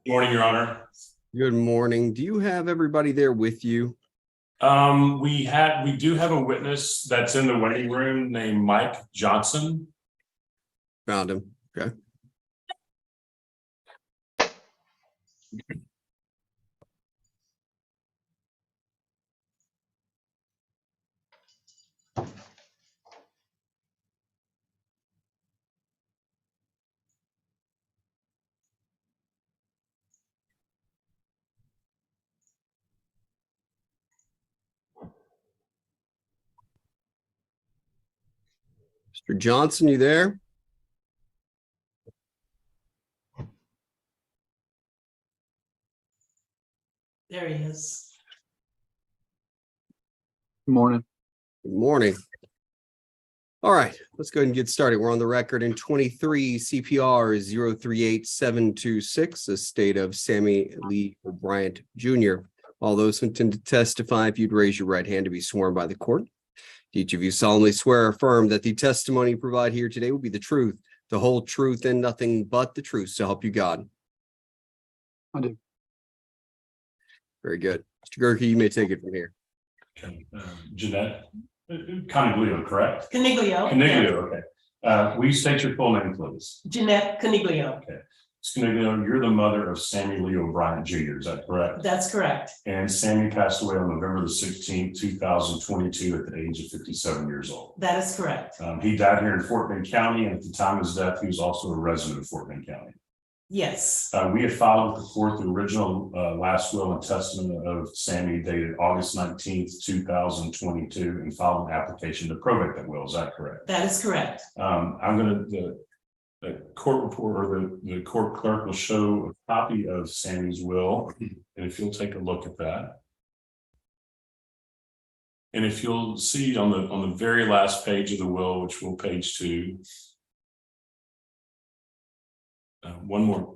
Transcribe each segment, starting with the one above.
Morning, Your Honor. Good morning. Do you have everybody there with you? We do have a witness that's in the waiting room named Mike Johnson. Found him. Okay. Mr. Johnson, you there? There he is. Good morning. Good morning. All right, let's go ahead and get started. We're on the record in 23 CPR 038726, the state of Sammy Lee O'Brien Jr. All those who intend to testify, if you'd raise your right hand to be sworn by the court. Each of you solemnly swear or affirm that the testimony you provide here today will be the truth, the whole truth, and nothing but the truth, so help you God. I do. Very good. Mr. Gerke, you may take it from here. Okay. Jeanette Coniglio, correct? Coniglio. Coniglio, okay. Will you state your full name, please? Jeanette Coniglio. Okay. Ms. Coniglio, you're the mother of Sammy Lee O'Brien Jr., is that correct? That's correct. And Sammy passed away on November the 16th, 2022 at the age of 57 years old. That is correct. He died here in Fort Bend County, and at the time of his death, he was also a resident of Fort Bend County. Yes. We have filed with the court the original last will and testament of Sammy dated August 19th, 2022, and filed an application to probate that will. Is that correct? That is correct. The court report or the court clerk will show a copy of Sammy's will. And if you'll take a look at that. And if you'll see on the very last page of the will, which will page 2. One more.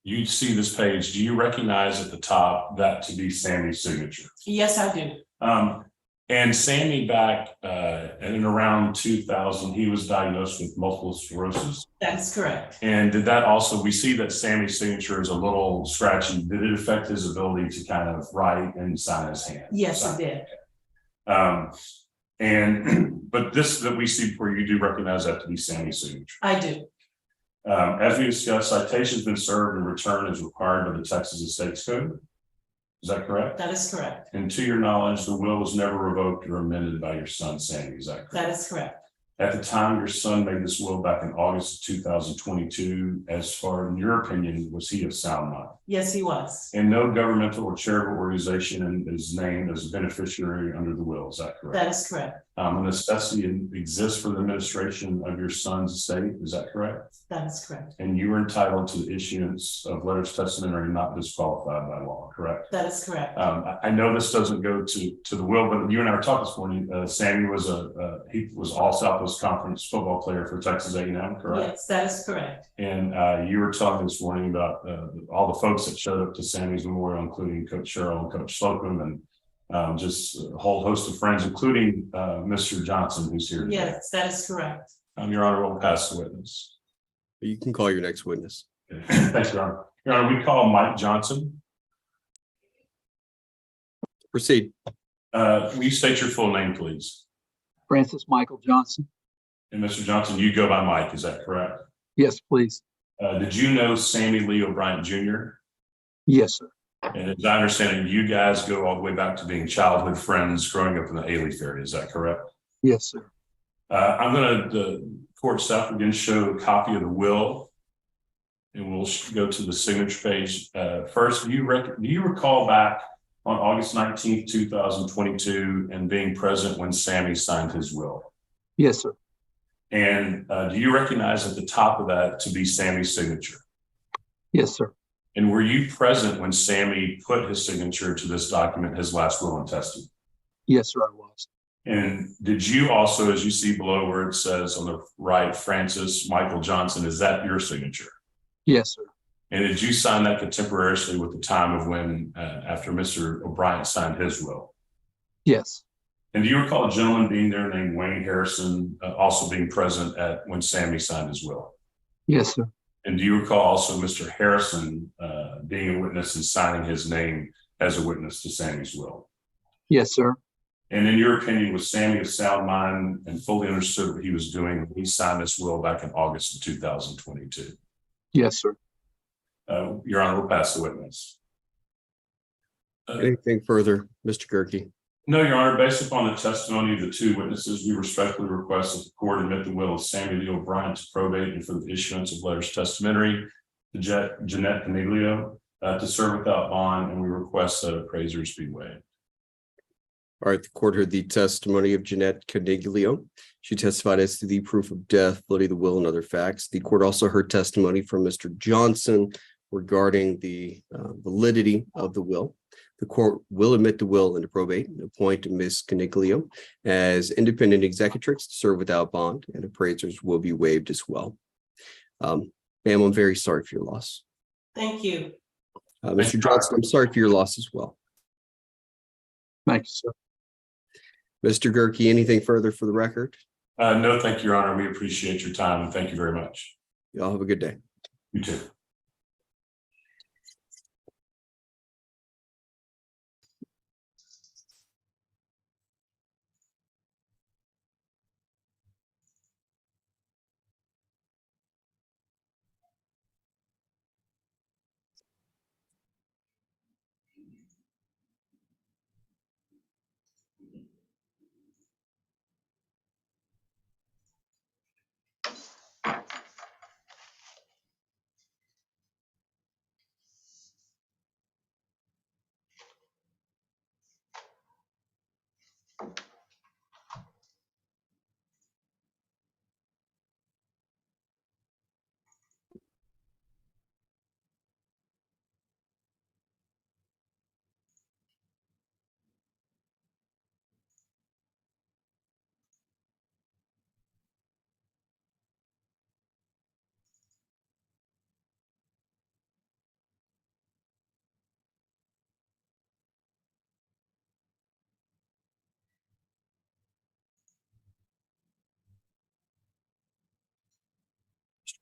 You see this page. Do you recognize at the top that to be Sammy's signature? Yes, I do. And Sammy back in around 2000, he was diagnosed with multiple sclerosis. That's correct. And did that also, we see that Sammy's signature is a little scratchy. Did it affect his ability to kind of write and sign his hand? Yes, it did. But this that we see before you do recognize that to be Sammy's signature. I do. As we discussed, citation's been served and returned as required by the Texas Estates Code. Is that correct? That is correct. And to your knowledge, the will was never revoked or amended by your son, Sammy. Is that correct? That is correct. At the time your son made this will back in August of 2022, as far in your opinion, was he of sound mind? Yes, he was. And no governmental or charitable organization is named as a beneficiary under the will. Is that correct? That is correct. A necessity exists for the administration of your son's estate. Is that correct? That is correct. And you are entitled to the issuance of letters testimentary not disqualified by law, correct? That is correct. I know this doesn't go to the will, but you and I were talking this morning. Sammy was he was all Southwest Conference football player for Texas A&M, correct? Yes, that is correct. And you were talking this morning about all the folks that showed up to Sammy's memorial, including Coach Sherrill and Coach Slocum, and just a whole host of friends, including Mr. Johnson, who's here today. Yes, that is correct. Your Honor, we'll pass the witness. You can call your next witness. Okay. Thanks, Your Honor. Your Honor, we call Mike Johnson. Proceed. Will you state your full name, please? Francis Michael Johnson. And Mr. Johnson, you go by Mike, is that correct? Yes, please. Did you know Sammy Lee O'Brien Jr.? Yes, sir. And as I understand it, you guys go all the way back to being childhood friends growing up in the Alief area, is that correct? Yes, sir. I'm going to, the court staff again show a copy of the will, and we'll go to the signature page. First, do you recall back on August 19th, 2022, and being present when Sammy signed his will? Yes, sir. And do you recognize at the top of that to be Sammy's signature? Yes, sir. And were you present when Sammy put his signature to this document, his last will and testament? Yes, sir, I was. And did you also, as you see below where it says on the right, Francis Michael Johnson, is that your signature? Yes, sir. And did you sign that contemporaneously with the time of when, after Mr. O'Brien signed his will? Yes. And do you recall a gentleman being there named Wayne Harrison also being present at when Sammy signed his will? Yes, sir. And do you recall also Mr. Harrison being a witness and signing his name as a witness to Sammy's will? Yes, sir. And in your opinion, was Sammy of sound mind and fully understood what he was doing when he signed this will back in August of 2022? Yes, sir. Your Honor, we'll pass the witness. Anything further, Mr. Gerke? No, Your Honor, based upon the testimony of the two witnesses, we respectfully request that the court admit the will of Sammy Lee O'Brien to probate and for the issuance of letters testamentary to Jeanette Caniglio to serve without bond, and we request that appraisers be waived. All right, the court heard the testimony of Jeanette Caniglio. She testified as to the proof of death, validity of the will, and other facts. The court also heard testimony from Mr. Johnson regarding the validity of the will. The court will admit the will into probate and appoint Ms. Caniglio as independent executrix to serve without bond, and appraisers will be waived as well. Ma'am, I'm very sorry for your loss. Thank you. Mr. Johnson, I'm sorry for your loss as well. Thank you, sir. Mr. Gerke, anything further for the record? No, thank you, Your Honor. We appreciate your time and thank you very much. Y'all have a good day. You too.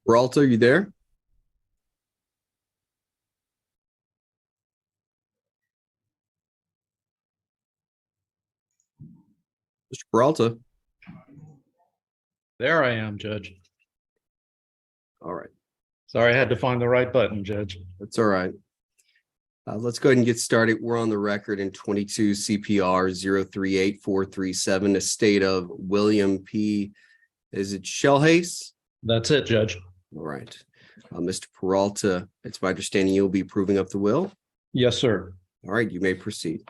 Peralta, you there? Mr. Peralta. There I am, Judge. All right, Sorry, I had to find the right button, Judge. that's all right. Let's go ahead and get started. We're on the record in 22 CPR 038437, estate of William P. Is it Shellhace? That's it, Judge. All right. Mr. Peralta, it's my understanding you'll be proving up the will. Yes, sir. All right, you may proceed.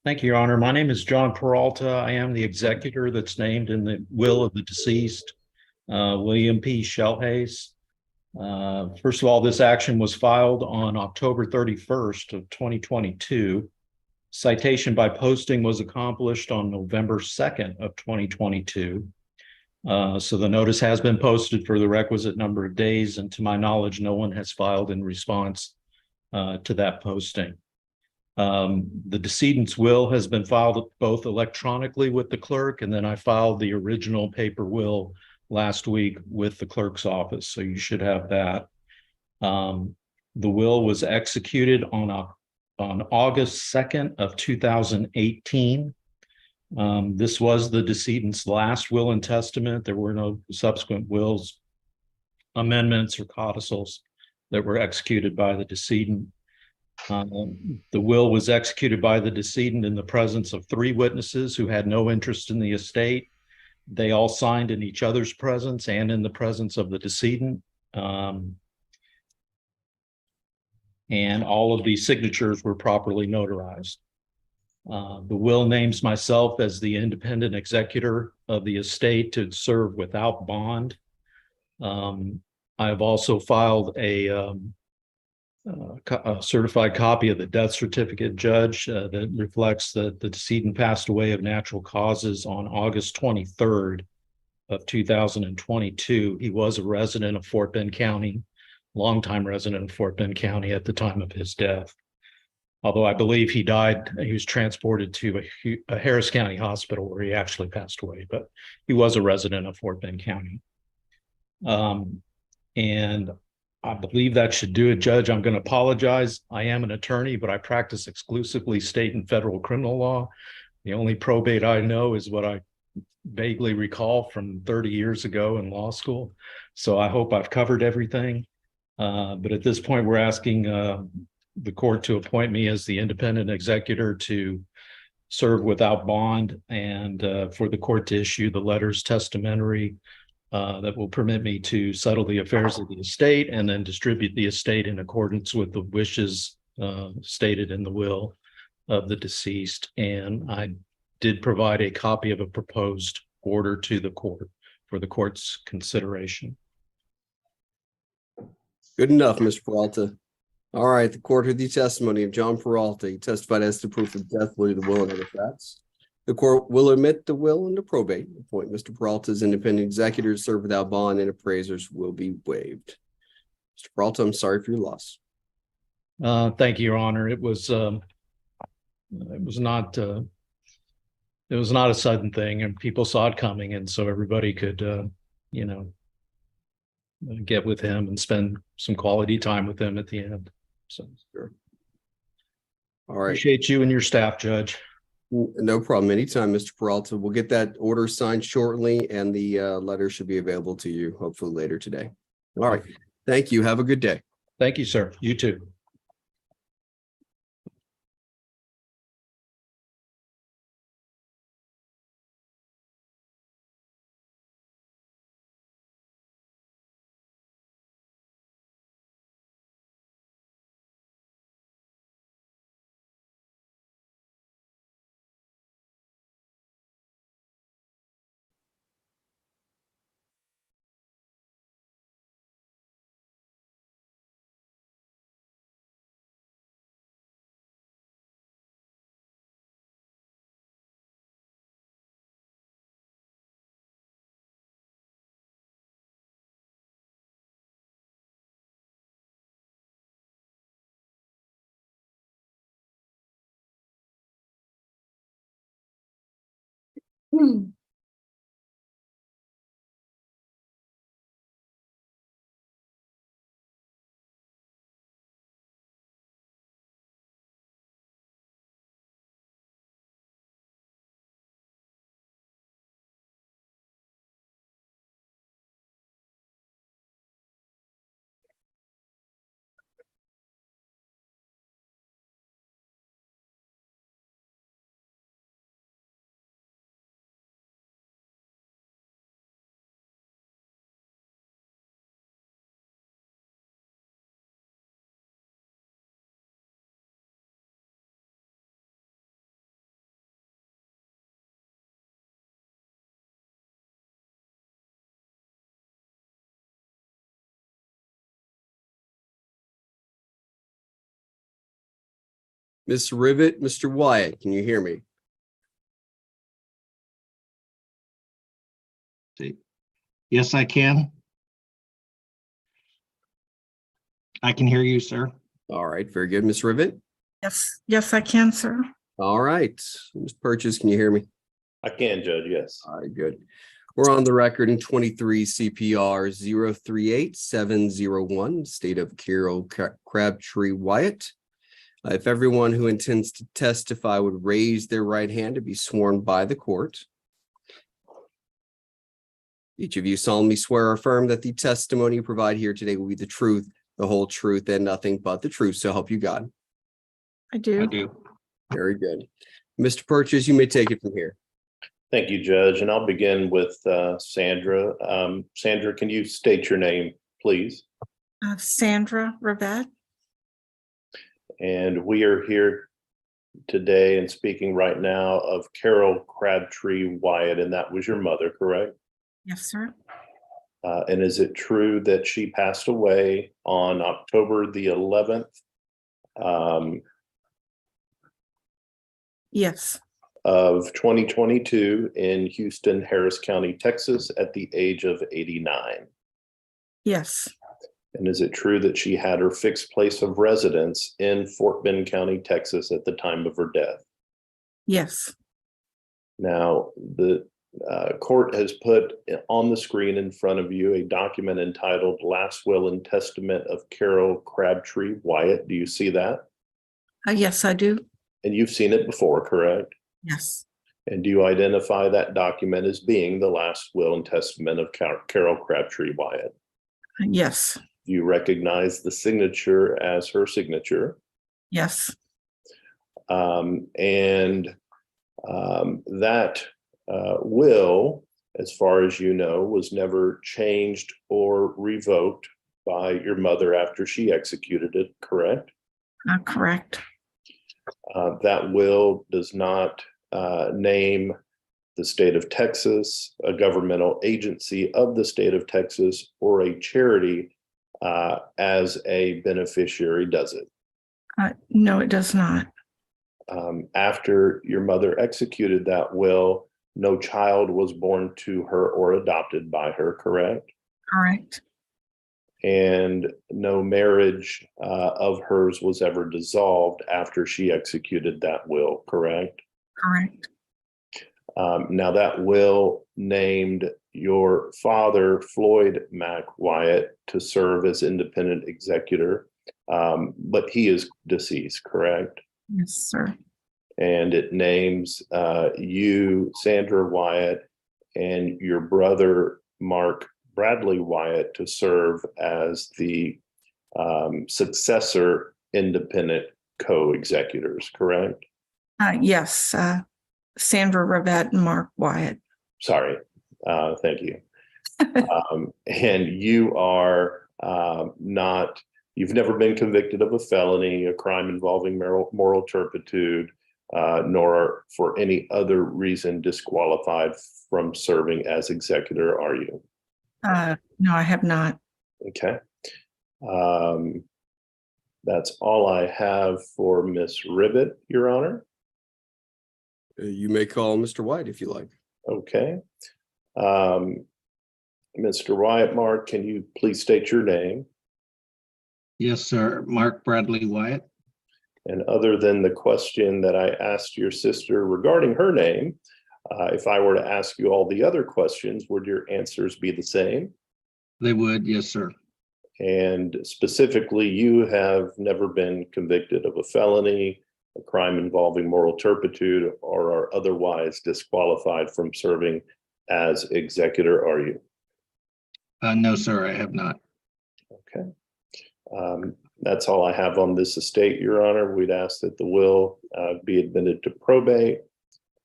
Thank you, Your Honor. My name is John Peralta. I am the executor that's named in the will of the deceased, William P. Shellhace. First of all, this action was filed on October 31st of 2022. Citation by posting was accomplished on November 2nd of 2022. So the notice has been posted for the requisite number of days, and to my knowledge, no one has filed in response to that posting. The decedent's will has been filed both electronically with the clerk, and then I filed the original paper will last week with the clerk's office, so you should have that. The will was executed on August 2nd of 2018. This was the decedent's last will and testament. There were no subsequent wills, amendments, or codicils that were executed by the decedent. The will was executed by the decedent in the presence of 3 witnesses who had no interest in the estate. They all signed in each other's presence and in the presence of the decedent. And all of these signatures were properly notarized. The will names myself as the independent executor of the estate to serve without bond. I have also filed a certified copy of the death certificate, Judge, that reflects that the decedent passed away of natural causes on August 23rd of 2022. He was a resident of Fort Bend County, longtime resident of Fort Bend County at the time of his death. Although I believe he died, he was transported to a Harris County hospital where he actually passed away, but he was a resident of Fort Bend County. And I believe that should do it, Judge. I'm going to apologize. I am an attorney, but I practice exclusively state and federal criminal law. The only probate I know is what I vaguely recall from 30 years ago in law school. So I hope I've covered everything. But at this point, we're asking the court to appoint me as the independent executor to serve without bond, and for the court to issue the letters testamentary that will permit me to settle the affairs of the estate and then distribute the estate in accordance with the wishes stated in the will of the deceased. And I did provide a copy of a proposed order to the court for the court's consideration. Good enough, Mr. Peralta. All right, the court heard the testimony of John Peralta. He testified as to proof of death, validity of the will, and other facts. The court will admit the will and the probate, appoint Mr. Peralta as independent executor, serve without bond, and appraisers will be waived. Mr. Peralta, I'm sorry for your loss. Thank you, Your Honor. It was not a sudden thing, and people saw it coming, and so everybody could get with him and spend some quality time with him at the end. So Sure. All right. Appreciate you and your staff, Judge. No problem. Anytime, Mr. Peralta. We'll get that order signed shortly, and the letter should be available to you hopefully later today. All right. Thank you. Have a good day. Thank you, sir. You too. Ms. Rivet, Mr. Wyatt, can you hear me? Yes, I can. I can hear you, sir. All right, very good. Ms. Rivet? Yes, I can, sir. All right. Ms. Purchase, can you hear me? I can, Judge, yes. All right, good. We're on the record in 23 CPR 038701, state of Carol Crabtree Wyatt. If everyone who intends to testify would raise their right hand to be sworn by the court. Each of you solemnly swear or affirm that the testimony you provide here today will be the truth, the whole truth, and nothing but the truth. So help you God. I do. I do. Very good. Mr. Purchase, you may take it from here. Thank you, Judge. And I'll begin with Sandra. Sandra, can you state your name, please? Sandra Rivet. And we are here today and speaking right now of Carol Crabtree Wyatt, and that was your mother, correct? Yes, sir. And is it true that she passed away on October the 11th? Yes. Of 2022 in Houston, Harris County, Texas, at the age of 89. Yes. And is it true that she had her fixed place of residence in Fort Bend County, Texas at the time of her death? Yes. Now, the Court has put on the screen in front of you a document entitled Last Will and Testament of Carol Crabtree Wyatt. Do you see that? Yes, I do. And you've seen it before, correct? Yes. And do you identify that document as being the last will and testament of Carol Crabtree Wyatt? Yes. Do you recognize the signature as her signature? Yes. That will, as far as you know, was never changed or revoked by your mother after she executed it, correct? Correct. That will does not name the state of Texas, a governmental agency of the state of Texas, or a charity as a beneficiary, does it? No, it does not. After your mother executed that will, no child was born to her or adopted by her, correct? Correct. And no marriage of hers was ever dissolved after she executed that will, correct? Correct. Now that will named your father, Floyd Mac Wyatt, to serve as independent executor, but he is deceased, correct? Yes, sir. And it names you, Sandra Wyatt, and your brother, Mark Bradley Wyatt, to serve as the successor independent co-executors, correct? Yes. Sandra Rivette and Mark Wyatt. Sorry, thank you. And you are you've never been convicted of a felony, a crime involving moral turpitude, nor for any other reason disqualified from serving as executor, are you? No, I have not. Okay. That's all I have for Miss Ribbit, Your Honor. You may call Mr. White if you like. Okay. Mr. Wyatt, Mark, can you please state your name? Yes, sir. Mark Bradley Wyatt. And other than the question that I asked your sister regarding her name, if I were to ask you all the other questions, would your answers be the same? They would, yes, sir. And specifically, you have never been convicted of a felony, a crime involving moral turpitude, or are otherwise disqualified from serving as executor, are you? No, sir, I have not. Okay. That's all I have on this estate, Your Honor. We'd ask that the will be admitted to probate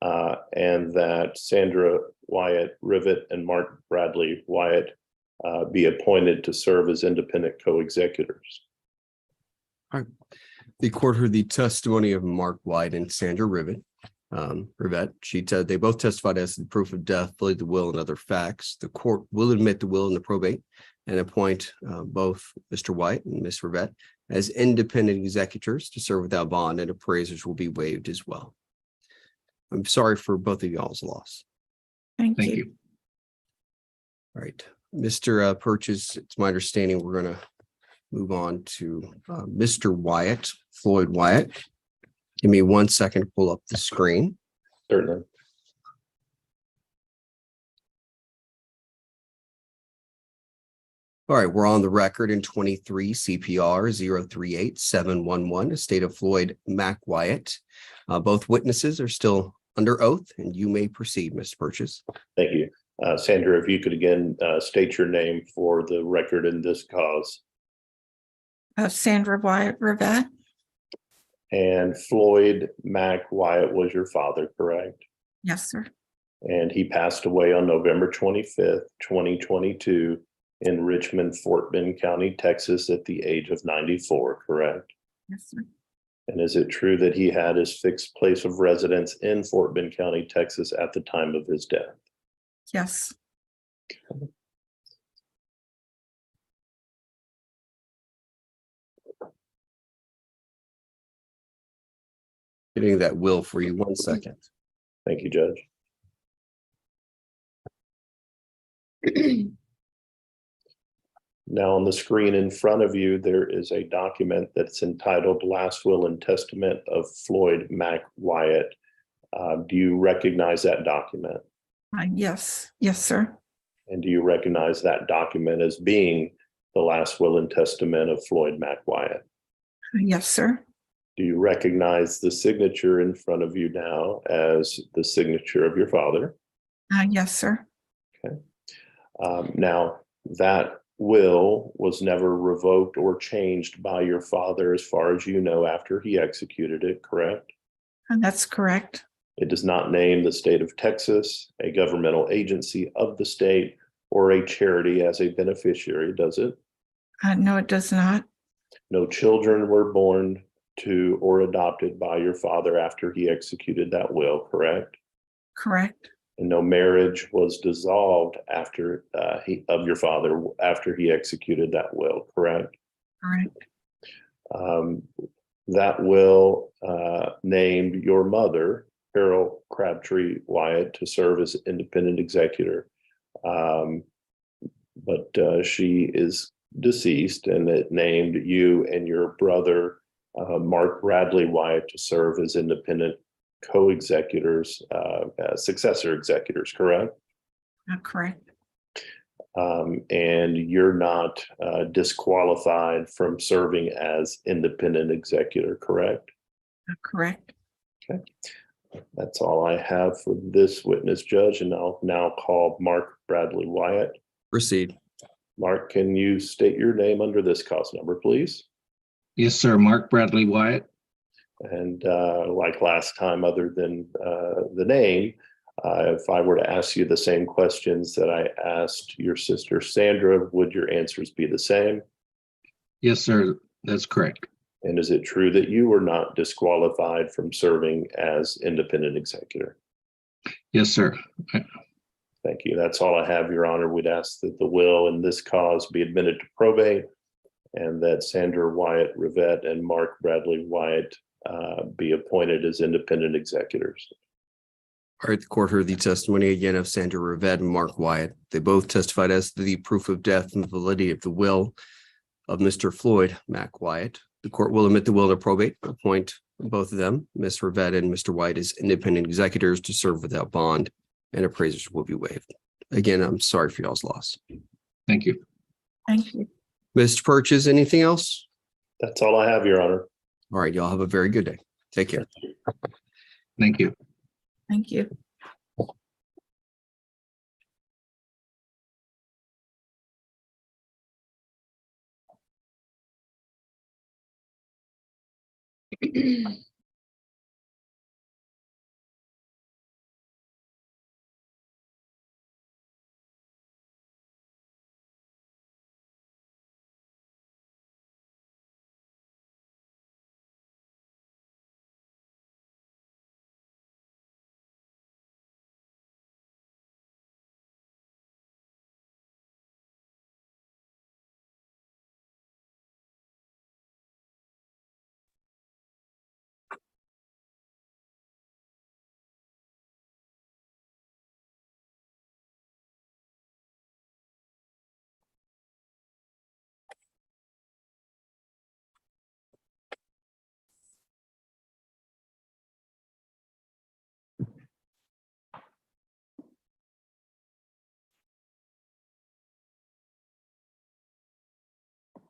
and that Sandra Wyatt Rivet and Mark Bradley Wyatt be appointed to serve as independent co-executors. The court heard the testimony of Mark White and Sandra Rivette. They both testified as to the proof of death, believe the will and other facts. The court will admit the will and the probate and appoint both Mr. White and Ms. Rivette as independent executors to serve without bond, and appraisers will be waived as well. I'm sorry for both of y'all's loss. Thank Thank you. you. All right, Mr. Purchase, it's my understanding we're going to move on to Mr. Wyatt, Floyd Wyatt. Give me 1 second to pull up the screen. Certainly. All right, we're on the record in 23 CPR 038711, estate of Floyd Mac Wyatt. Both witnesses are still under oath, and you may proceed, Mr. Purchase. Thank you. Sandra, if you could again state your name for the record in this cause. Sandra Wyatt Rivette. And Floyd Mac Wyatt was your father, correct? Yes, sir. And he passed away on November 25th, 2022 in Richmond, Fort Bend County, Texas at the age of 94, correct? Yes, sir. And is it true that he had his fixed place of residence in Fort Bend County, Texas at the time of his death? Yes. Getting that will for you 1 second. Thank you, Judge. Now on the screen in front of you, there is a document that's entitled Last Will and Testament of Floyd Mac Wyatt. Do you recognize that document? Yes, yes, sir. And do you recognize that document as being the last will and testament of Floyd Mac Wyatt? Yes, sir. Do you recognize the signature in front of you now as the signature of your father? Yes, sir. Now, that will was never revoked or changed by your father, as far as you know, after he executed it, correct? That's correct. It does not name the state of Texas, a governmental agency of the state, or a charity as a beneficiary, does it? No, it does not. No children were born to or adopted by your father after he executed that will, correct? Correct. And no marriage was dissolved after of your father after he executed that will, correct? Correct. That will named your mother, Carol Crabtree Wyatt, to serve as independent executor. But she is deceased, and it named you and your brother, Mark Bradley Wyatt, to serve as independent co-executors, successor executors, correct? Correct. And you're not disqualified from serving as independent executor, correct? Correct. Okay. That's all I have for this witness, Judge, and I'll now call Mark Bradley Wyatt. Proceed. Mark, can you state your name under this cause number, please? Yes, sir. Mark Bradley Wyatt. And like last time, other than the name, if I were to ask you the same questions that I asked your sister Sandra, would your answers be the same? Yes, sir. That's correct. And is it true that you were not disqualified from serving as independent executor? Yes, sir. Thank you. That's all I have, Your Honor. We'd ask that the will in this cause be admitted to probate, and that Sandra Wyatt Rivette and Mark Bradley Wyatt be appointed as independent executors. All right, the court heard the testimony again of Sandra Rivette and Mark Wyatt. They both testified as to the proof of death and the validity of the will of Mr. Floyd Mac Wyatt. The court will admit the will to probate, appoint both of them, Ms. Rivette and Mr. Wyatt, as independent executors to serve without bond, and appraisers will be waived. Again, I'm sorry for y'all's loss. Thank you. Thank you. Mr. Purchase, anything else? That's all I have, Your Honor. All right, y'all have a very good day. Take care. Thank you. Thank you.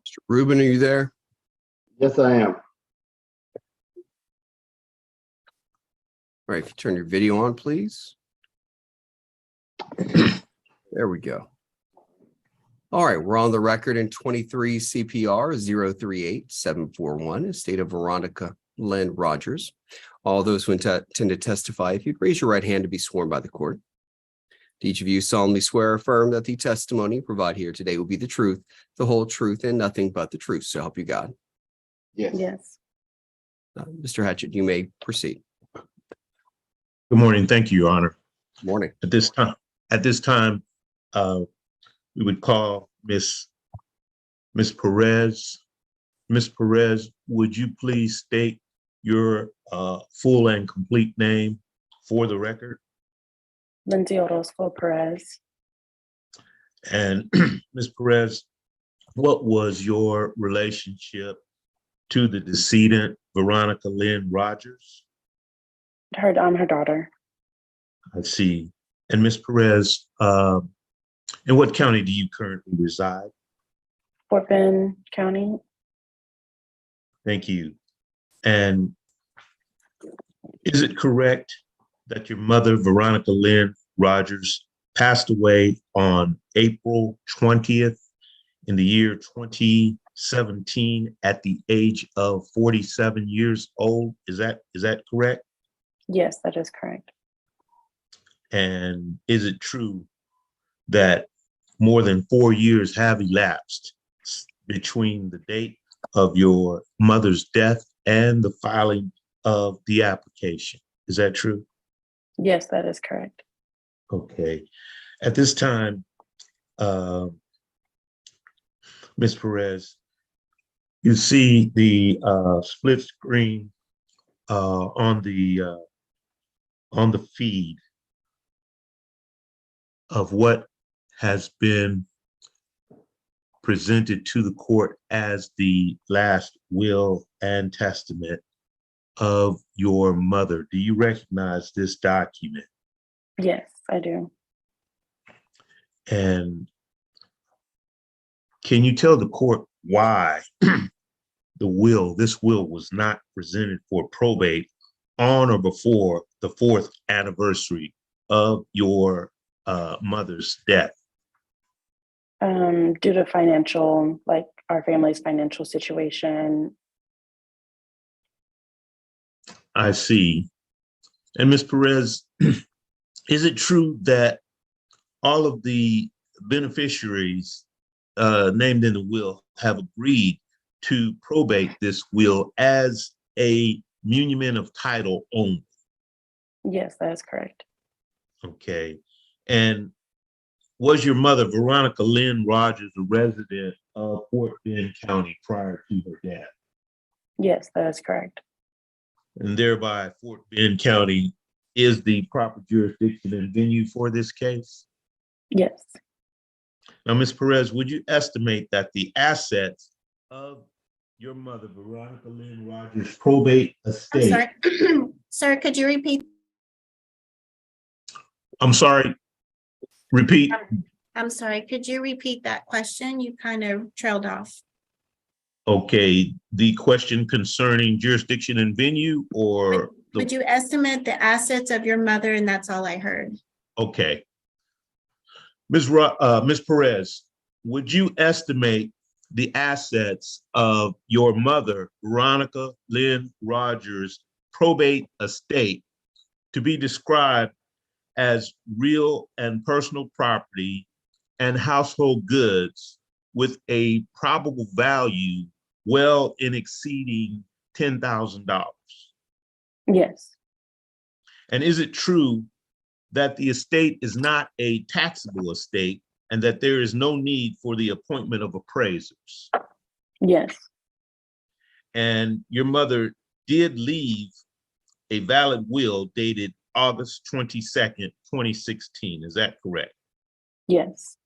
Mr. Rubin, are you there? Yes, I am. All right, if you turn your video on, please. There we go. All right, we're on the record in 23 CPR 038741, estate of Veronica Lynn Rogers. All those who intend to testify, if you'd raise your right hand to be sworn by the court. Do each of you solemnly swear or affirm that the testimony you provide here today will be the truth, the whole truth, and nothing but the truth, so help you God. Yes. Yes. Mr. Hatchett, you may proceed. Good morning. Thank you, Your Honor. Morning. At this time, we would call Miss Perez. Miss Perez, would you please state your full and complete name for the record? Lindsay Orozco Perez. And Ms. Perez, what was your relationship to the decedent, Veronica Lynn Rogers? I'm her daughter. I see. And Ms. Perez, in what county do you currently reside? Fort Bend County. Thank you. And is it correct that your mother, Veronica Lynn Rogers, passed away on April 20th in the year 2017 at the age of 47 years old? Is that correct? Yes, that is correct. And is it true that more than 4 years have elapsed between the date of your mother's death and the filing of the application? Is that true? Yes, that is correct. Okay. At this time, Ms. Perez, you see the split screen on the feed of what has been presented to the court as the last will and testament of your mother. Do you recognize this document? Yes, I do. And can you tell the court why this will was not presented for probate on or before the 4th anniversary of your mother's death? Due to financial, like our family's financial situation. I see. And Ms. Perez, is it true that all of the beneficiaries named in the will have agreed to probate this will as a muniment of title only? Yes, that is correct. Okay. And was your mother, Veronica Lynn Rogers, a resident of Fort Bend County prior to her death? Yes, that is correct. And thereby Fort Bend County is the proper jurisdiction and venue for this case? Yes. Now, Ms. Perez, would you estimate that the assets of your mother, Veronica Lynn Rogers' probate estate? I'm sorry. Sir, could you repeat? I'm sorry, repeat. I'm sorry, could you repeat that question? You kind of trailed off. Okay, the question concerning jurisdiction and venue, or? Would you estimate the assets of your mother? And that's all I heard. Okay. Ms. Perez, would you estimate the assets of your mother, Veronica Lynn Rogers' probate estate to be described as real and personal property and household goods with a probable value well in exceeding $10,000? Yes. And is it true that the estate is not a taxable estate and that there is no need for the appointment of appraisers? Yes. And your mother did leave a valid will dated August 22nd, 2016. Is that correct? Yes.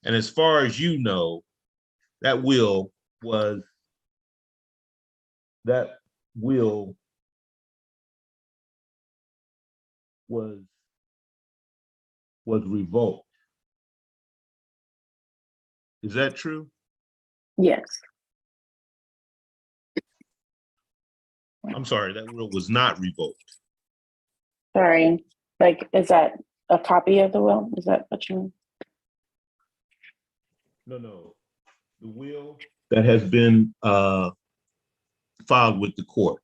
And as far as you know, that will was revoked. Is that true? Yes. I'm sorry, that will was not revoked. Sorry. Like, is that a copy of the will? Is that what you mean? No. The will that has been filed with the court.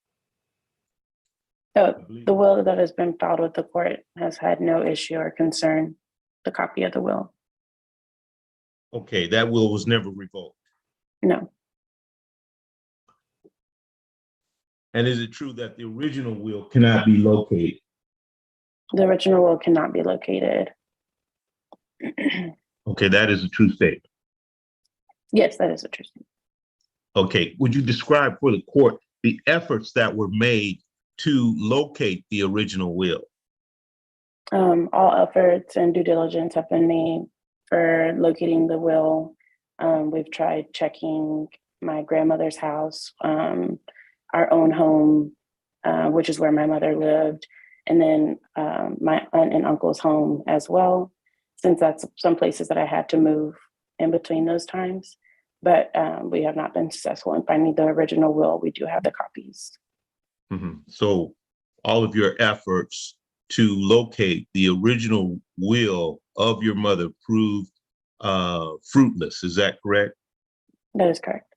Oh, the will that has been filed with the court has had no issue or concern. The copy of the will. Okay, that will was never revoked. No. And is it true that the original will cannot be located? The original will cannot be located. Okay, that is a true statement. Yes, that is a true statement. Okay, would you describe for the court the efforts that were made to locate the original will? All efforts and due diligence have been made for locating the will. We've tried checking my grandmother's house, our own home, which is where my mother lived. and then my aunt and uncle's home as well, since that's some places that I had to move in between those times. But we have not been successful in finding the original will. We do have the copies. So all of your efforts to locate the original will of your mother proved fruitless. Is that correct? That is correct.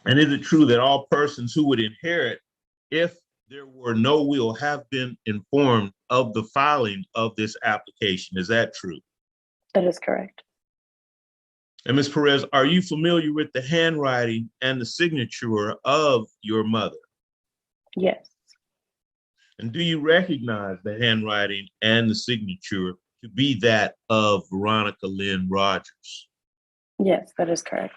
And is it true that all persons who would inherit, if there were no will, have been informed of the filing of this application? Is that true? That is correct. And Ms. Perez, are you familiar with the handwriting and the signature of your mother? Yes. And do you recognize the handwriting and the signature to be that of Veronica Lynn Rogers? Yes, that is correct.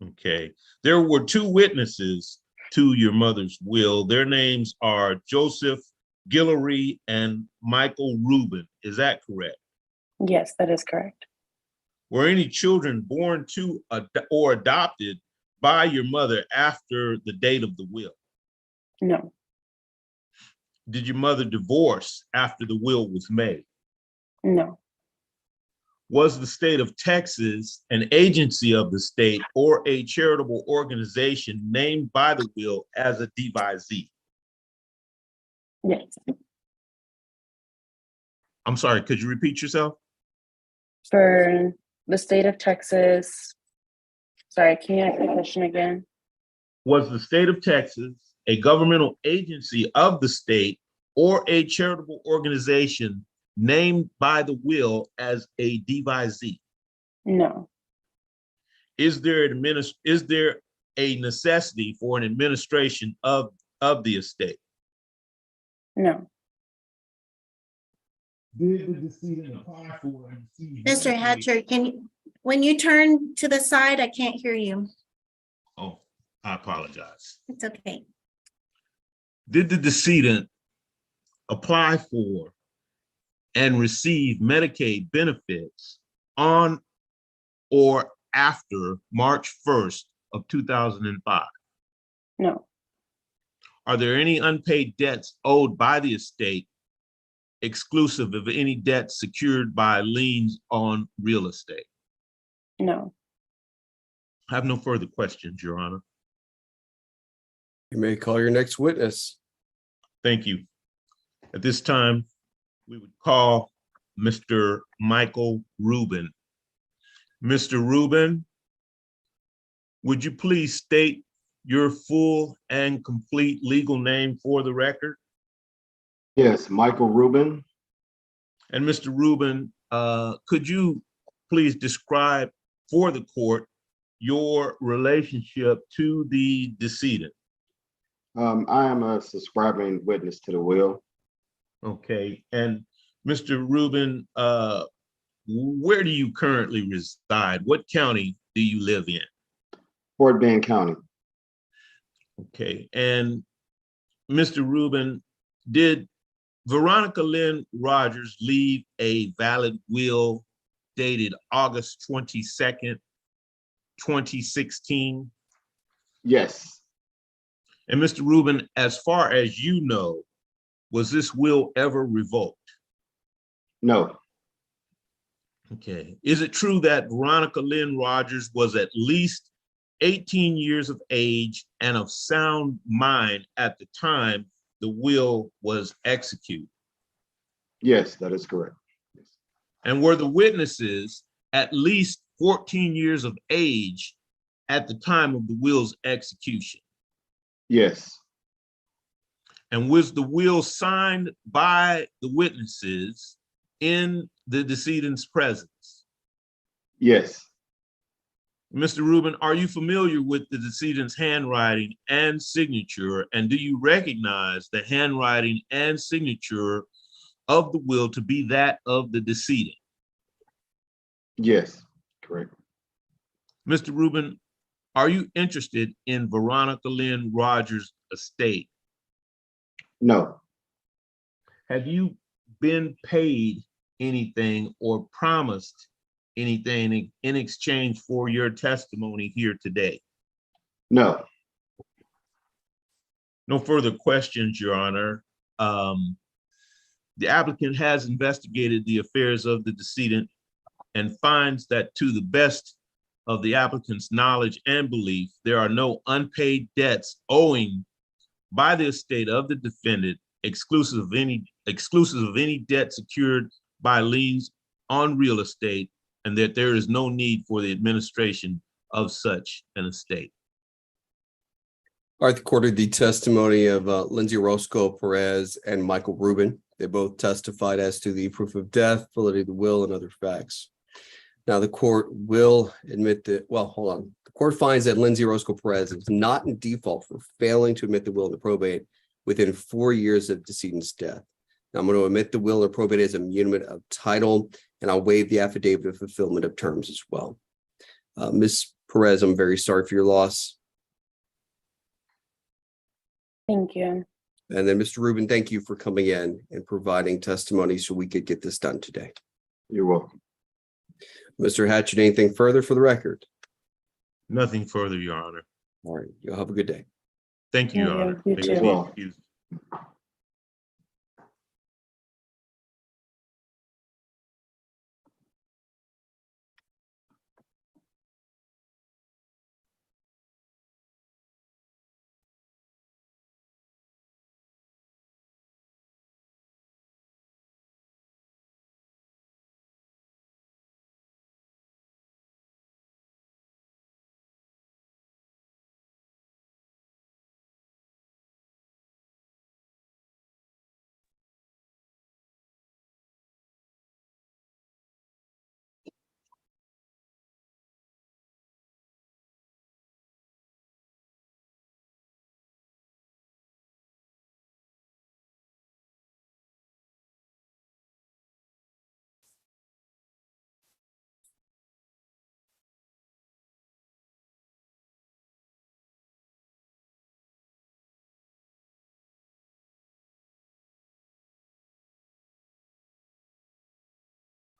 Okay. There were two witnesses to your mother's will. Their names are Joseph Guillory and Michael Rubin. Is that correct? Yes, that is correct. Were any children born to or adopted by your mother after the date of the will? No. Did your mother divorce after the will was made? No. Was the state of Texas an agency of the state or a charitable organization named by the will as a devisee? Yes. I'm sorry, could you repeat yourself? For the state of Texas, sorry, can you ask the question again? Was the state of Texas a governmental agency of the state or a charitable organization named by the will as a devisee? No. Is there a necessity for an administration of the estate? No. Did the decedent apply for and receive? Mr. Hatcher, when you turn to the side, I can't hear you. Oh, I apologize. It's okay. Did the decedent apply for and receive Medicaid benefits on or after March 1st of 2005? No. Are there any unpaid debts owed by the estate, exclusive of any debts secured by liens on real estate? No. I have no further questions, Your Honor. You may call your next witness. Thank you. At this time, we would call Mr. Michael Rubin. Mr. Rubin, would you please state your full and complete legal name for the record? Yes, Michael Rubin. And Mr. Rubin, could you please describe for the court your relationship to the decedent? I am a subscribing witness to the will. Okay, and Mr. Rubin, where do you currently reside? What county do you live in? Fort Bend County. Okay, and Mr. Rubin, did Veronica Lynn Rogers leave a valid will dated August 22nd, 2016? Yes. And Mr. Rubin, as far as you know, was this will ever revoked? No. Okay. Is it true that Veronica Lynn Rogers was at least 18 years of age and of sound mind at the time the will was executed? Yes, that is correct. And were the witnesses at least 14 years of age at the time of the will's execution? Yes. And was the will signed by the witnesses in the decedent's presence? Yes. Mr. Rubin, are you familiar with the decedent's handwriting and signature? And do you recognize the handwriting and signature of the will to be that of the decedent? Yes, correct. Mr. Rubin, are you interested in Veronica Lynn Rogers' estate? No. Have you been paid anything or promised anything in exchange for your testimony here today? No. No further questions, Your Honor. The applicant has investigated the affairs of the decedent and finds that to the best of the applicant's knowledge and belief, there are no unpaid debts owing by the estate of the defendant, exclusive of any debt secured by liens on real estate, and that there is no need for the administration of such an estate. All right, the court heard the testimony of Lindsay Orozco Perez and Michael Rubin. They both testified as to the proof of death, validity of the will, and other facts. Now, the court will admit that, well, hold on. The court finds that Lindsay Orozco Perez is not in default for failing to admit the will and the probate within 4 years of decedent's death. Now, I'm going to admit the will or probate as a muniment of title, and I'll waive the affidavit of fulfillment of terms as well. Ms. Perez, I'm very sorry for your loss. Thank you. And then Mr. Rubin, thank you for coming in and providing testimony so we could get this done today. You're welcome. Mr. Hatchett, anything further for the record? Nothing further, Your Honor. All right, you'll have a good day. Thank you, Your Thank Honor. you. You May too. you be Well. excused.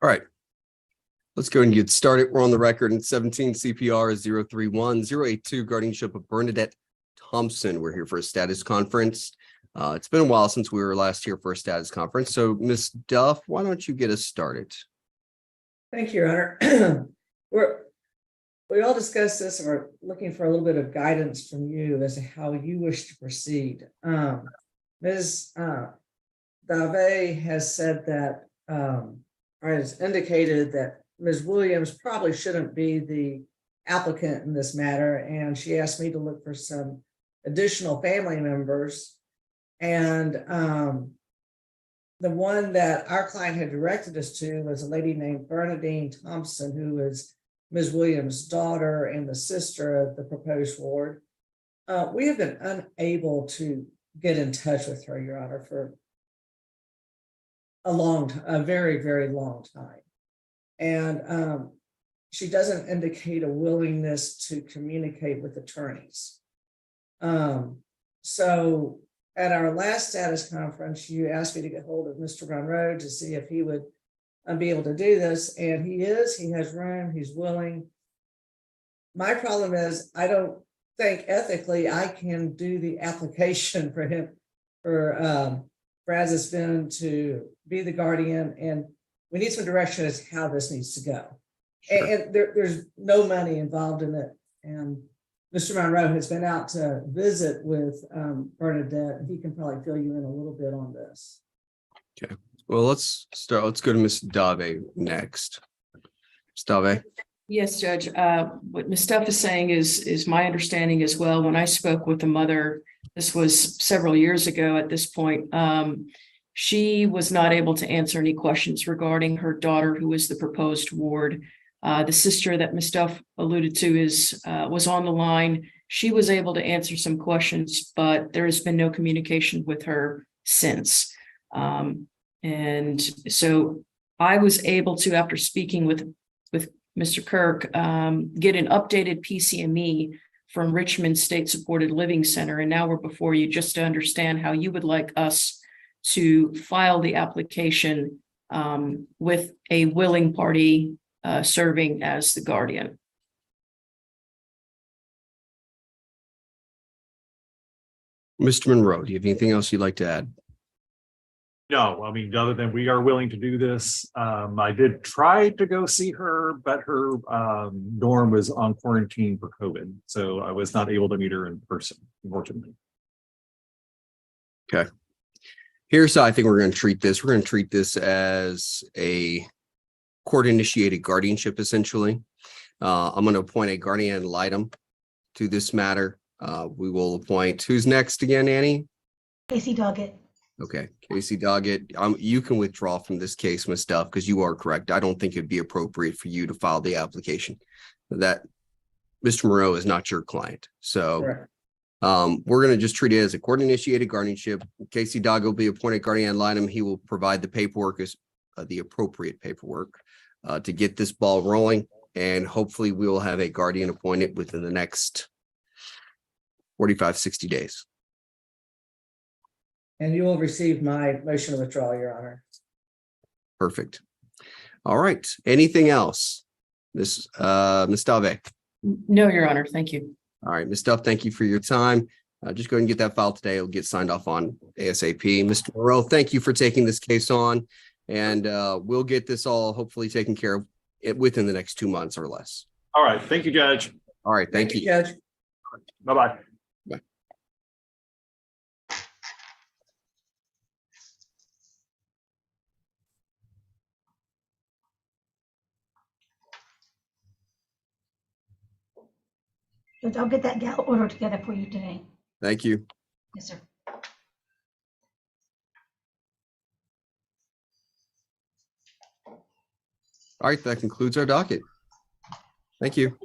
All right. Let's go and get started. We're on the record in 17 CPR 031082, guardianship of Bernadette Thompson. We're here for a status conference. It's been a while since we were last here for a status conference. So Ms. Duff, why don't you get us started? Thank you, Your Honor. We all discussed this and we're looking for a little bit of guidance from you as to how you wish to proceed. Ms. Dave has said that, or has indicated that Ms. Williams probably shouldn't be the applicant in this matter, and she asked me to look for some additional family members. And the one that our client had directed us to was a lady named Bernadine Thompson, who is Ms. Williams' daughter and the sister of the proposed ward. We have been unable to get in touch with her, Your Honor, for a very, very long time. And she doesn't indicate a willingness to communicate with attorneys. So at our last status conference, you asked me to get hold of Mr. Monroe to see if he would be able to do this. And he has room, he's willing. My problem is I don't think ethically I can do the application for him, for Brazos Finn to be the guardian, and we need some direction as to how this needs to go. Sure. And there's no money involved in it. And Mr. Monroe has been out to visit with Bernadette, and he can probably fill you in a little bit on this. Okay, well, let's start. Let's go to Ms. Dave next. Ms. Dave. Yes, Judge. What Ms. Duff is saying is my understanding as well. When I spoke with the mother, this was several years ago at this point, she was not able to answer any questions regarding her daughter, who is the proposed ward. The sister that Ms. Duff alluded to was on the line. She was able to answer some questions, but there has been no communication with her since. And so I was able to, after speaking with Mr. Kirk, get an updated PCME from Richmond State Supported Living Center. And now we're before you just to understand how you would like us to file the application with a willing party serving as the guardian. Mr. Monroe, do you have anything else you'd like to add? No, I mean, other than we are willing to do this. I did try to go see her, but her dorm was on quarantine for COVID. So I was not able to meet her in person, unfortunately. Okay. Here's how I think we're going to treat this. We're going to treat this as a court-initiated guardianship, essentially. I'm going to appoint a guardian ad litem to this matter. We will appoint, who's next again, Annie? Casey Doggett. Okay, Casey Doggett, you can withdraw from this case, Ms. Duff, because you are correct. I don't think it'd be appropriate for you to file the application. That Mr. Moreau is not your client. So Correct. we're going to just treat it as a court-initiated guardianship. Casey Doggett will be appointed guardian ad litem. He will provide the paperwork, as the appropriate paperwork to get this ball rolling. And hopefully we will have a guardian appointed within the next 45, 60 days. And you will receive my motion of withdrawal, Your Honor. Perfect. All right. Anything else? Ms. Dave? No, Your Honor. Thank you. All right, Ms. Duff, thank you for your time. Just go ahead and get that file today. It'll get signed off on ASAP. Mr. Moreau, thank you for taking this case on. And we'll get this all hopefully taken care of within the next 2 months or less. All right. Thank you, Judge. All right. Thank you. Judge. Bye-bye. Bye. Judge, I'll get that gal order together for you today. Thank you. Yes, sir. All right. That concludes our docket. Thank you.